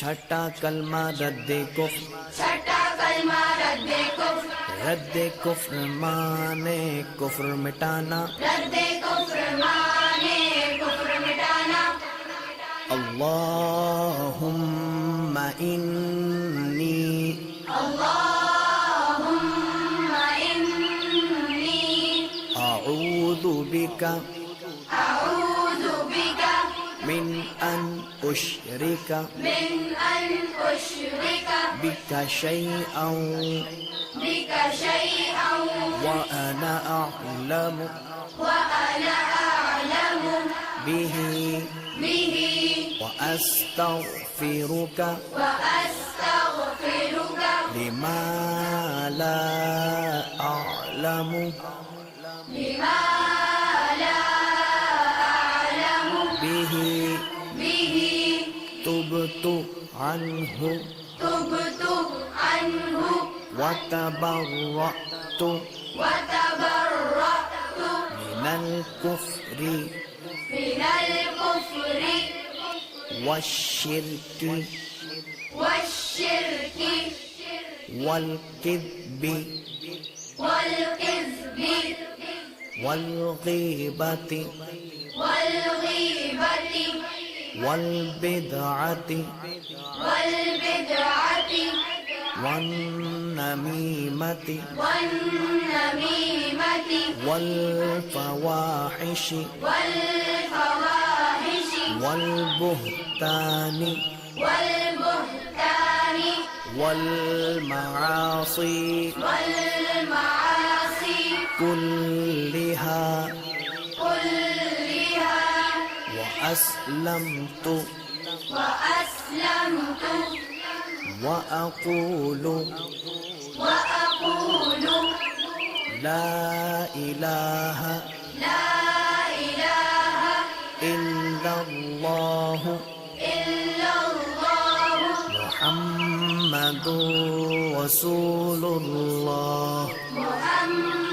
छठा कलमा रद्दे कुफ्र, छठा कलमा रद्दे कुफ्र, रद्दे कुफ्र माने कुफ्र मिटाना, रद्दे कुफ्र माने कुफ्र मिटाना। अल्लाहुम्मा इन्नी, अल्लाहुम्मा इन्नी अऊज़ु बिका अऊज़ु बिका मिन अन उश्रिका मिन अन उश्रिका बिका शैअन बिक शैअन व अना अअलमु व अना अअलमु बिही बिही व अस्तगफिरुका व अस्तगफिरुका लिमा ला अअलमु लिमा ला अअलमु बिही बिही तुबतु अन्हु तुबतु अन्हु व तबर्रअतु व तबर्रअतु मिनल कुफ्रि मिनल कुफ्रि वश्शिर्कि वश्शिर्कि वल्किज़्बि वल्किज़्बि वल्गीबति वल्गीबति वल्बिदअति वल्बिदअति वन्नमीमति वन्नमीमति वल्फवाहिशि वल्फवाहिशि वल्बुहतानि वल्बुहतानि वल्मआसि वल्मआसि कुल्लिहा कुल्लिहा वअस्लमतु वअस्लमतु वअक़ूलु वअक़ूलु ला इलाहा ला इलाहा इल्लल्लाहु इल्लल्लाहु मुहम्मदुर रसूलुल्लाह मुहम्मदुर